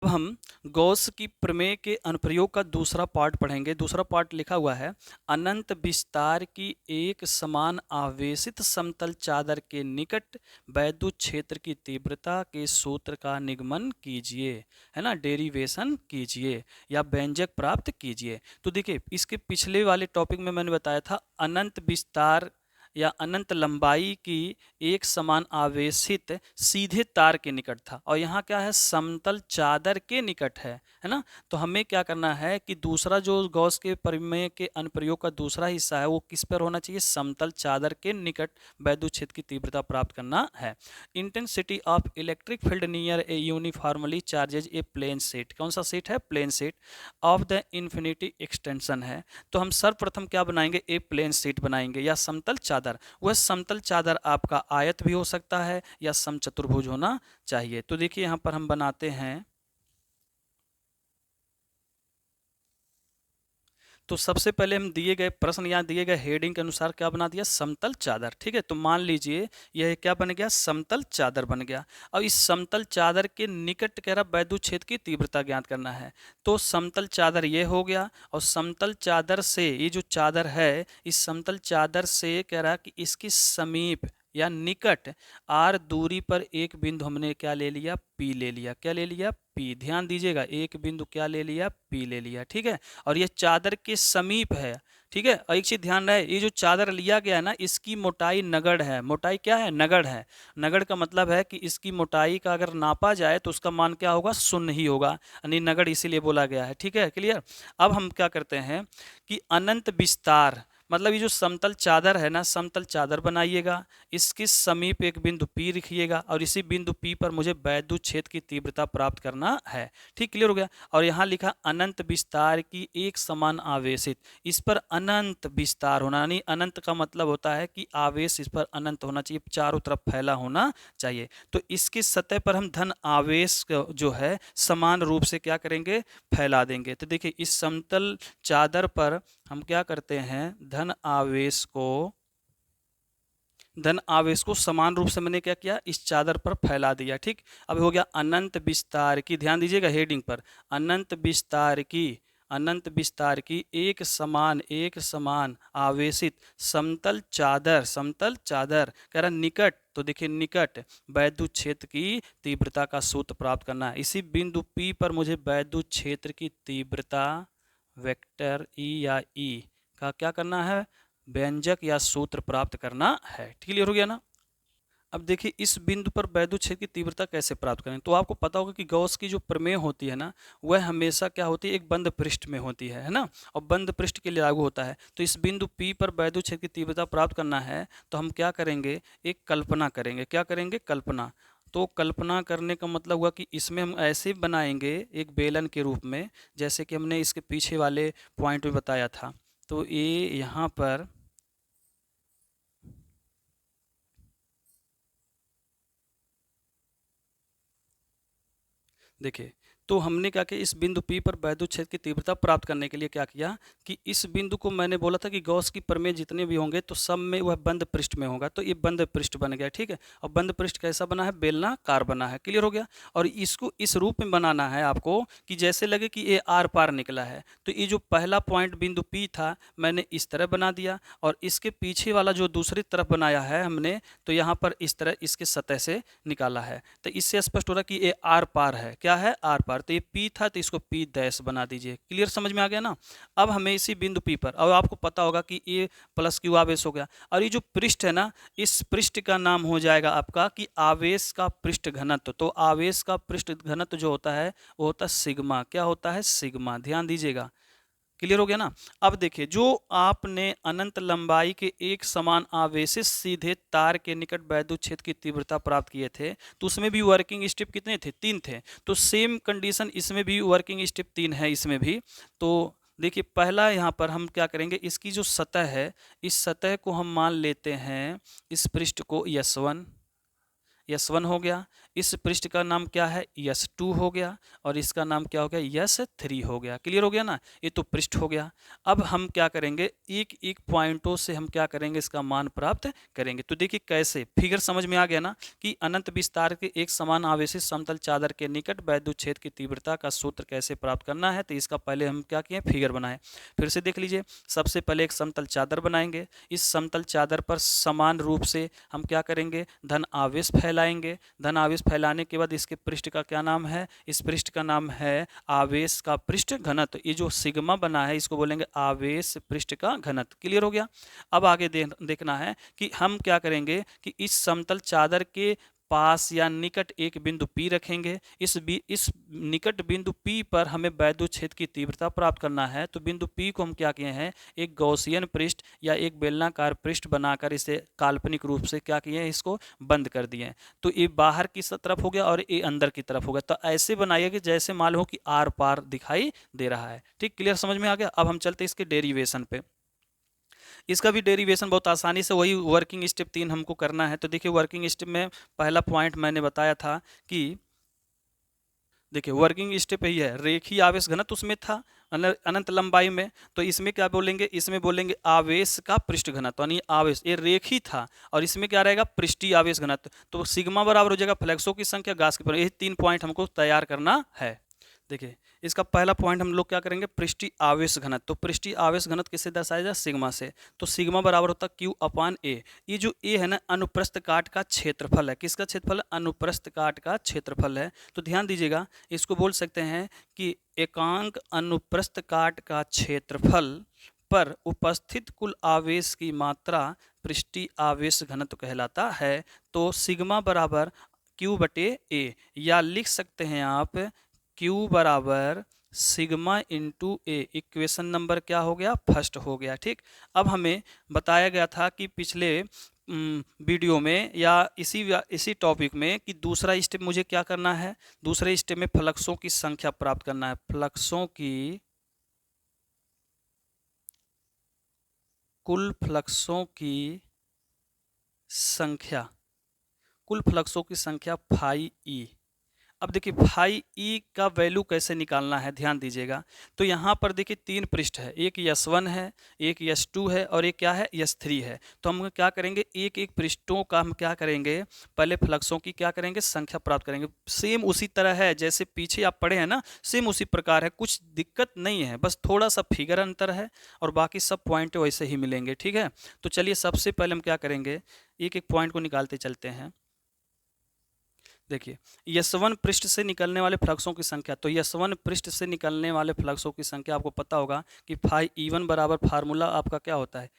अब हम गॉस की प्रमेय के अनुप्रयोग का दूसरा पार्ट पढ़ेंगे। दूसरा पार्ट लिखा हुआ है, अनंत विस्तार की एक समान आवेशित समतल चादर के निकट वैद्युत क्षेत्र की तीव्रता के सूत्र का निगमन कीजिए, है ना, डेरिवेशन कीजिए या व्यंजक प्राप्त कीजिए। तो देखिए, इसके पिछले वाले टॉपिक में मैंने बताया था अनंत विस्तार या अनंत लंबाई की एक समान आवेशित सीधे तार के निकट था, और यहाँ क्या है, समतल चादर के निकट है ना। तो हमें क्या करना है कि दूसरा जो गॉस के प्रमेय के अनुप्रयोग का दूसरा हिस्सा है वो किस पर होना चाहिए, समतल चादर के निकट वैद्युत क्षेत्र की तीव्रता प्राप्त करना है। Intensity of electric field near a uniformly charges a plane sheet, कौन सा सेट है, plane sheet of the infinity extension है। तो हम सर्वप्रथम क्या बनाएंगे, ए प्लेन सेट बनाएंगे या समतल चादर। वह समतल चादर आपका आयत भी हो सकता है या समचतुर्भुज होना चाहिए। तो देखिए यहां पर हम बनाते हैं। तो सबसे पहले हम दिए गए प्रश्न या दिए गए हेडिंग के अनुसार क्या बना दिया, समतल चादर। ठीक है, तो मान लीजिए यह क्या बन गया, समतल चादर बन गया। अब इस समतल चादर के निकट कह रहा वैद्युत क्षेत्र की तीव्रता ज्ञात करना है। तो समतल चादर ये हो गया, और समतल चादर से ये जो चादर है, इस समतल चादर से कह रहा कि इसकी समीप या निकट आर दूरी पर एक बिंदु हमने क्या ले लिया, पी ले लिया। क्या ले लिया, पी। ध्यान दीजिएगा, एक बिंदु क्या ले लिया, पी ले लिया। ठीक है, और ये चादर के समीप है। ठीक है, और एक चीज ध्यान रहे, ये जो चादर लिया गया है ना, इसकी मोटाई नगड़ है। मोटाई क्या है, नगड़ है। नगड़ का मतलब है कि इसकी मोटाई का अगर नापा जाए तो उसका मान क्या होगा, शून्य ही होगा, यानी नगड़ इसीलिए बोला गया है। ठीक है, क्लियर। अब हम क्या करते हैं कि अनंत विस्तार, मतलब ये जो समतल चादर है ना, समतल चादर बनाइएगा, इसके समीप एक बिंदु P रखिएगा, और इसी बिंदु P पर मुझे वैद्युत क्षेत्र की तीव्रता प्राप्त करना है। ठीक, क्लियर हो गया। और यहाँ लिखा अनंत विस्तार की एक समान आवेशित, इस पर अनंत विस्तार होना, यानी अनंत का मतलब होता है कि आवेश इस पर अनंत होना चाहिए, चारों तरफ फैला होना चाहिए। तो इसकी सतह पर हम धन आवेश जो है समान रूप से क्या करेंगे, फैला देंगे। तो देखिए इस समतल चादर पर हम क्या करते हैं, धन आवेश को समान रूप से मैंने क्या किया, इस चादर पर फैला दिया। ठीक, अब हो गया अनंत विस्तार की, ध्यान दीजिएगा हेडिंग पर, अनंत विस्तार की एक समान आवेशित समतल चादर कह रहा निकट। तो देखिए निकट वैद्युत क्षेत्र की तीव्रता का सूत्र प्राप्त करना है। इसी बिंदु P पर मुझे वैद्युत क्षेत्र की तीव्रता वेक्टर E या E का क्या करना है, व्यंजक या सूत्र प्राप्त करना है। क्लियर हो गया ना। अब देखिए इस बिंदु पर वैद्युत क्षेत्र की तीव्रता कैसे प्राप्त करें। तो आपको पता होगा कि गॉस की जो प्रमेय होती है ना, वह हमेशा क्या होती है, एक बंद पृष्ठ में होती है ना, और बंद पृष्ठ के लिए लागू होता है। तो इस बिंदु P पर वैद्युत क्षेत्र की तीव्रता प्राप्त करना है, तो हम क्या करेंगे, एक कल्पना करेंगे। क्या करेंगे, कल्पना। तो कल्पना करने का मतलब हुआ कि इसमें हम ऐसे बनाएंगे एक बेलन के रूप में, जैसे कि हमने इसके पीछे वाले पॉइंट में बताया था। तो ये यहाँ पर देखिए, तो हमने क्या किया, इस बिंदु P पर वैद्युत क्षेत्र की तीव्रता प्राप्त करने के लिए क्या किया कि इस बिंदु को मैंने बोला था कि गॉस की प्रमेय जितने भी होंगे तो सब में वह बंद पृष्ठ में होगा। तो ये बंद पृष्ठ बन गया। ठीक है, और बंद पृष्ठ कैसा बना है, बेलनाकार बना है। क्लियर हो गया। और इसको इस रूप में बनाना है आपको कि जैसे लगे कि ये आर पार निकला है। तो ये जो पहला पॉइंट बिंदु P था, मैंने इस तरह बना दिया, और इसके पीछे वाला जो दूसरी तरफ बनाया है हमने, तो यहाँ पर इस तरह इसके सतह से निकाला है। तो इससे स्पष्ट हो रहा है कि ये आर पार है। क्या है, आर पार। तो ये P था, तो इसको P डैश बना दीजिए। क्लियर, समझ में आ गया ना। अब हमें इसी बिंदु P पर, और आपको पता होगा कि ये प्लस क्यू आवेश हो गया, और ये जो पृष्ठ है ना, इस पृष्ठ का नाम हो जाएगा आपका कि आवेश का पृष्ठ घनत्व। तो आवेश का पृष्ठ घनत्व जो होता है वो होता है सिग्मा। क्या होता है, सिग्मा। ध्यान दीजिएगा। क्लियर हो गया ना। अब देखिए, जो आपने अनंत लंबाई के एक समान आवेशित सीधे तार के निकट वैद्युत क्षेत्र की तीव्रता प्राप्त किए थे, तो उसमें भी वर्किंग स्टेप कितने थे, 3 थे। तो सेम कंडीशन इसमें भी वर्किंग स्टेप 3 है इसमें भी। तो देखिए पहला यहाँ पर हम क्या करेंगे, इसकी जो सतह है, इस सतह को हम मान लेते हैं, इस पृष्ठ को S1 हो गया। इस पृष्ठ का नाम क्या है, S2 हो गया, और इसका नाम क्या हो गया, S3 हो गया। क्लियर हो गया ना, ये तो पृष्ठ हो गया। अब हम क्या करेंगे, एक एक पॉइंटों से हम क्या करेंगे, इसका मान प्राप्त करेंगे। तो देखिए कैसे, फिगर समझ में आ गया ना, कि अनंत विस्तार के एक समान आवेशित समतल चादर के निकट वैद्युत क्षेत्र की तीव्रता का सूत्र कैसे प्राप्त करना है। तो इसका पहले हम क्या किए, फिगर बनाए। फिर से देख लीजिए, सबसे पहले एक समतल चादर बनाएंगे। इस समतल चादर पर समान रूप से हम क्या करेंगे, धन आवेश फैलाएंगे। धन आवेश फैलाने के बाद इसके पृष्ठ का क्या नाम है, इस पृष्ठ का नाम है आवेश का पृष्ठ घनत्व। ये जो सिग्मा बना है इसको बोलेंगे आवेश पृष्ठ का घनत्व। क्लियर हो गया। अब आगे देखना है कि हम क्या करेंगे कि इस समतल चादर के पास या निकट एक बिंदु P रखेंगे। इस निकट बिंदु P पर हमें वैद्युत क्षेत्र की तीव्रता प्राप्त करना है। तो बिंदु P को हम क्या किए हैं, एक गॉसियन पृष्ठ या एक बेलनाकार पृष्ठ बनाकर इसे काल्पनिक रूप से क्या किए हैं, इसको बंद कर दिए हैं। तो ये बाहर की तरफ हो गया और ये अंदर की तरफ हो गया। तो ऐसे बनाइए कि जैसे मालूम हो कि आर पार दिखाई दे रहा है। ठीक, क्लियर, समझ में आ गया। अब हम चलते इसके डेरिवेशन पे। इसका भी डेरिवेशन बहुत आसानी से, वही वर्किंग स्टेप 3 हमको करना है। तो देखिए वर्किंग स्टेप में पहला पॉइंट मैंने बताया था कि देखिए वर्किंग स्टेप यही है, रेखीय आवेश घनत्व उसमें था अनंत लंबाई में। तो इसमें क्या बोलेंगे, इसमें बोलेंगे आवेश का पृष्ठ घनत्व, यानी आवेश ये रेखीय था, और इसमें क्या रहेगा, पृष्ठीय आवेश घनत्व। तो सिग्मा बराबर हो जाएगा फ्लैक्सों की संख्या, गास की परिमाण। यही 3 पॉइंट हमको तैयार करना है। देखिए इसका पहला पॉइंट हम लोग क्या करेंगे, पृष्ठीय आवेश घनत्व। तो पृष्ठीय आवेश घनत्व किससे दर्शाया जाए, सिग्मा से। तो सिग्मा बराबर होता है Q/A। ये जो A है ना, अनुप्रस्थ काट का क्षेत्रफल है। किसका क्षेत्रफल है, अनुप्रस्थ काट का क्षेत्रफल है। तो ध्यान दीजिएगा, इसको बोल सकते हैं कि एकांक अनुप्रस्थ काट का क्षेत्रफल पर उपस्थित कुल आवेश की मात्रा पृष्ठीय आवेश घनत्व कहलाता है। तो सिग्मा बराबर Q/A, या लिख सकते हैं आप Q बराबर सिग्मा इंटू ए। इक्वेशन नंबर क्या हो गया, फर्स्ट हो गया। ठीक, अब हमें बताया गया था कि पिछले वीडियो में या इसी टॉपिक में कि दूसरा स्टेप मुझे क्या करना है, दूसरे स्टेप में फ्लक्सों की संख्या प्राप्त करना है। फ्लक्सों की, कुल फ्लक्सों की संख्या, कुल फ्लक्सों की संख्या फाई ई। अब देखिए फाई ई का वैल्यू कैसे निकालना है, ध्यान दीजिएगा। तो यहाँ पर देखिए 3 पृष्ठ है, एक S1 है, एक S2 है, और एक क्या है, S3 है। तो हम क्या करेंगे, एक एक पृष्ठों का हम क्या करेंगे, पहले फ्लक्सों की क्या करेंगे, संख्या प्राप्त करेंगे। सेम उसी तरह है जैसे पीछे आप पढ़े हैं ना, सेम उसी प्रकार है, कुछ दिक्कत नहीं है, बस थोड़ा सा फिगर अंतर है और बाकी सब पॉइंट वैसे ही मिलेंगे। ठीक है, तो चलिए सबसे पहले हम क्या करेंगे, एक एक पॉइंट को निकालते चलते हैं। देखिए S1 पृष्ठ से निकलने वाले फ्लक्सों की संख्या, तो S1 पृष्ठ से निकलने वाले फ्लक्सों की संख्या आपको पता होगा कि फाई E1 बराबर, फार्मूला आपका क्या होता है,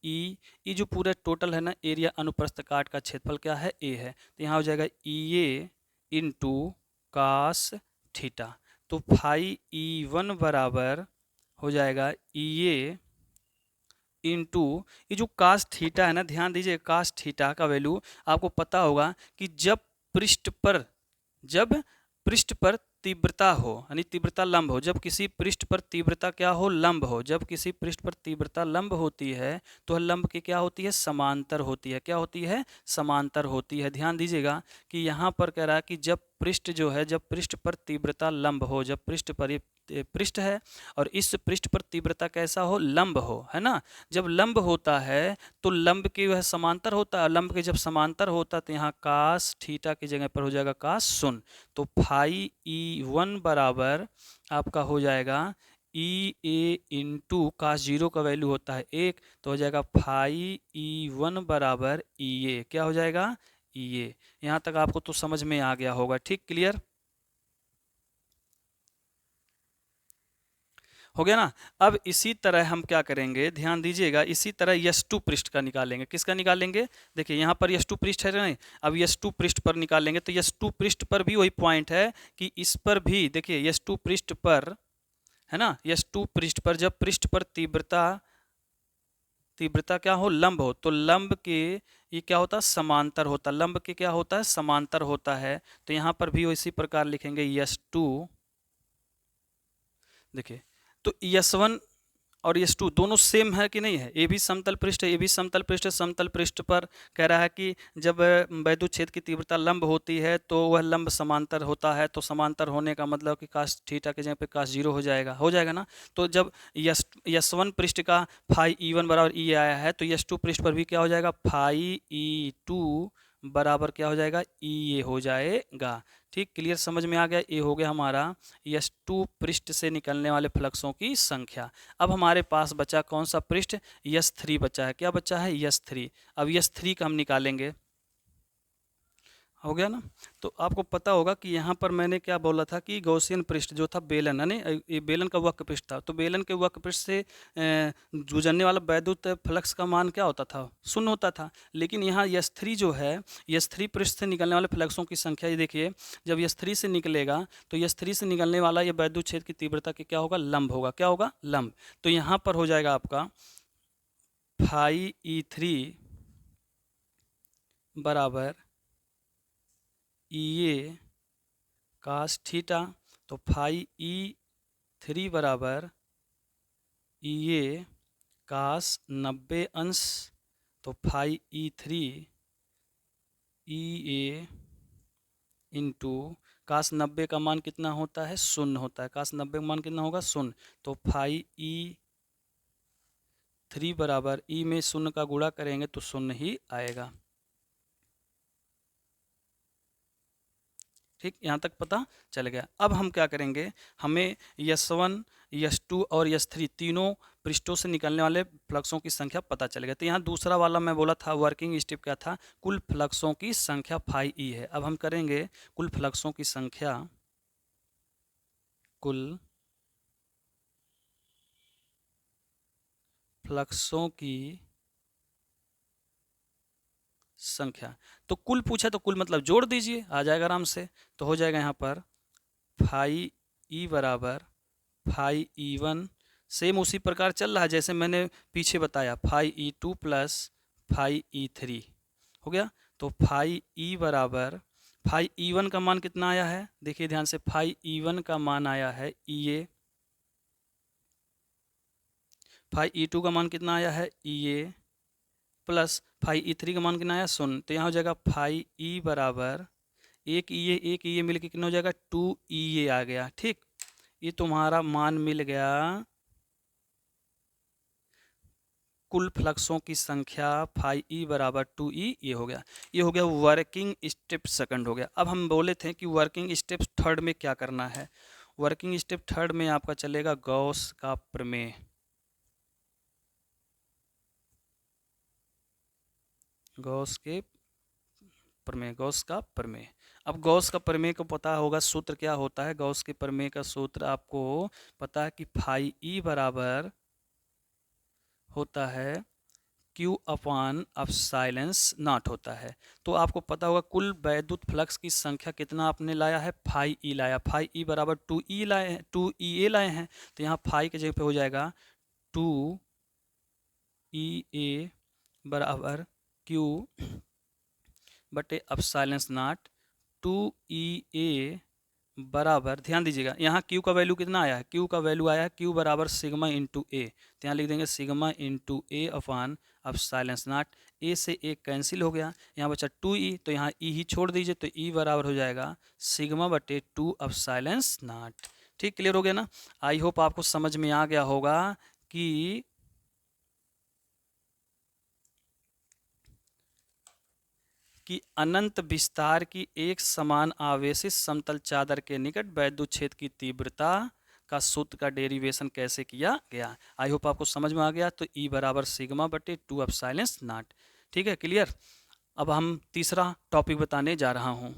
ई जो पूरा टोटल है ना एरिया अनुप्रस्थ काट का क्षेत्रफल क्या है, ए है। तो यहाँ हो जाएगा EA इंटू कास थीटा। तो फाई E1 बराबर हो जाएगा EA इंटू ये जो कास थीटा है ना, ध्यान दीजिए कास थीटा का वैल्यू आपको पता होगा कि जब पृष्ठ पर तीव्रता हो, यानी तीव्रता लंब हो, जब किसी पृष्ठ पर तीव्रता क्या हो, लंब हो, जब किसी पृष्ठ पर तीव्रता लंब होती है तो वह लंब की क्या होती है, समांतर होती है। क्या होती है, समांतर होती है। ध्यान दीजिएगा कि यहाँ पर कह रहा है कि जब पृष्ठ जो है, जब पृष्ठ पर तीव्रता लंब हो, जब पृष्ठ पर ये पृष्ठ है और इस पृष्ठ पर तीव्रता कैसा हो, लंब हो, है ना। जब लंब होता है तो लंब के वह समांतर होता है, लंब के जब समांतर होता है तो यहाँ कास थीटा की जगह पर हो जाएगा कास शून्य। तो फाई E1 बराबर आपका हो जाएगा EA इंटू कास जीरो का वैल्यू होता है 1, तो हो जाएगा फाई E1 बराबर EA। क्या हो जाएगा, EA। यहाँ तक आपको तो समझ में आ गया होगा। ठीक, क्लियर हो गया ना। अब इसी तरह हम क्या करेंगे, ध्यान दीजिएगा, इसी तरह S2 पृष्ठ का निकालेंगे। किसका निकालेंगे, देखिए यहाँ पर S2 पृष्ठ है नहीं, अब S2 पृष्ठ पर निकालेंगे। तो S2 पृष्ठ पर भी वही पॉइंट है कि इस पर भी देखिए S2 पृष्ठ पर है ना, S2 पृष्ठ पर जब पृष्ठ पर तीव्रता क्या हो, लंब हो, तो लंब के ये क्या होता है, समांतर होता है। लंब के क्या होता है, समांतर होता है। तो यहाँ पर भी इसी प्रकार लिखेंगे S2। देखिए तो S1 और S2 दोनों सेम है कि नहीं है, ए भी समतल पृष्ठ है, ए भी समतल पृष्ठ है। समतल पृष्ठ पर कह रहा है कि जब वैद्युत छेद की तीव्रता लंब होती है तो वह लंब समांतर होता है, तो समांतर होने का मतलब कि काश थीटा के जगह पे काश जीरो हो जाएगा ना। तो जब S1 पृष्ठ का फाई E1 बराबर E आया है, तो S2 पृष्ठ पर भी क्या हो जाएगा, फाई E2 बराबर क्या हो जाएगा, E हो जाएगा। ठीक, क्लियर, समझ में आ गया। ये हो गया हमारा S2 पृष्ठ से निकलने वाले फ्लक्सों की संख्या। अब हमारे पास बचा कौन सा पृष्ठ, S3 बचा है। क्या बचा है, S3। अब S3 का हम निकालेंगे, हो गया ना। तो आपको पता होगा कि यहाँ पर मैंने क्या बोला था कि गॉसियन पृष्ठ जो था बेलन है ना, ये बेलन का वक्र पृष्ठ था, तो बेलन के वक्र पृष्ठ से गुजरने वाला वैद्युत फ्लक्स का मान क्या होता था, शून्य होता था। लेकिन यहाँ S3 जो है, S3 पृष्ठ से निकलने वाले फ्लक्सों की संख्या, ये देखिए, जब S3 से निकलेगा तो S3 से निकलने वाला ये वैद्युत छेद की तीव्रता की क्या होगा, लंब होगा। क्या होगा, लंब। तो यहाँ पर हो जाएगा आपका फाई E3 बराबर E कास थीटा। तो फाई E3 बराबर E कास 90 अंश। तो phi E3 E into cos 90 का मान कितना होता है, शून्य होता है। कास 90 का मान कितना होगा, शून्य। तो फाई E3 बराबर ई में शून्य का गुणा करेंगे तो शून्य ही आएगा। ठीक, यहाँ तक पता चल गया। अब हम क्या करेंगे, हमें S1 S2 और S3 तीनों पृष्ठों से निकलने वाले फ्लक्सों की संख्या पता चल गया। तो यहाँ दूसरा वाला मैं बोला था, वर्किंग स्टेप क्या था, कुल फ्लक्सों की संख्या फाई ई है। अब हम करेंगे कुल फ्लक्सों की संख्या, कुल फ्लक्सों की संख्या। तो कुल पूछा तो कुल मतलब जोड़ दीजिए, आ जाएगा आराम से। तो हो जाएगा यहाँ पर फाई ई बराबर फाई E1, सेम उसी प्रकार चल रहा है जैसे मैंने पीछे बताया, phi E2 plus phi E3 हो गया। तो फाई ई बराबर फाई E1 का मान कितना आया है, देखिए ध्यान से, फाई E1 का मान आया है EA, फाई E2 का मान कितना आया है EA, प्लस फाई E3 का मान कितना आया, शून्य। तो यहाँ हो जाएगा फाई ई बराबर एक EA मिल के कितना हो जाएगा, 2EA आ गया। ठीक, ये तुम्हारा मान मिल गया कुल फ्लक्सों की संख्या फाई ई बराबर 2E। ये हो गया, ये हो गया वर्किंग स्टेप सेकंड हो गया। अब हम बोले थे कि वर्किंग स्टेप थर्ड में क्या करना है। वर्किंग स्टेप थर्ड में आपका चलेगा गॉस का प्रमेय। गॉस के प्रमेय, गॉस का प्रमेय। अब गॉस का प्रमेय को पता होगा, सूत्र क्या होता है। गॉस के प्रमेय का सूत्र आपको पता है कि फाई ई बराबर होता है Q अपान एप्सिलॉन नॉट होता है। तो आपको पता होगा कुल वैद्युत फ्लक्स की संख्या कितना आपने लाया है, फाई ई लाया। फाई ई बराबर 2E लाए हैं, 2EA लाए हैं। तो यहाँ फाई के जगह पे हो जाएगा 2EA बराबर Q बटे एप्सिलॉन नॉट 2EA बराबर, ध्यान दीजिएगा यहाँ Q का वैल्यू कितना आया है, Q का वैल्यू आया है Q बराबर सिग्मा इंटू ए। तो यहाँ लिख देंगे sigma into A upon epsilon naught. A से ए कैंसिल हो गया, यहाँ बचा 2E, तो यहाँ E ही छोड़ दीजिए। तो E बराबर हो जाएगा सिग्मा बटे 2 एप्सिलॉन नॉट। ठीक, क्लियर हो गया ना। आई होप आपको समझ में आ गया होगा कि अनंत विस्तार की एक समान आवेशित समतल चादर के निकट वैद्युत छेद की तीव्रता का सूत्र का डेरिवेशन कैसे किया गया। आई होप आपको समझ में आ गया। तो E बराबर सिग्मा बटे 2 एप्सिलॉन नॉट। ठीक है, क्लियर। अब हम तीसरा टॉपिक बताने जा रहा हूँ।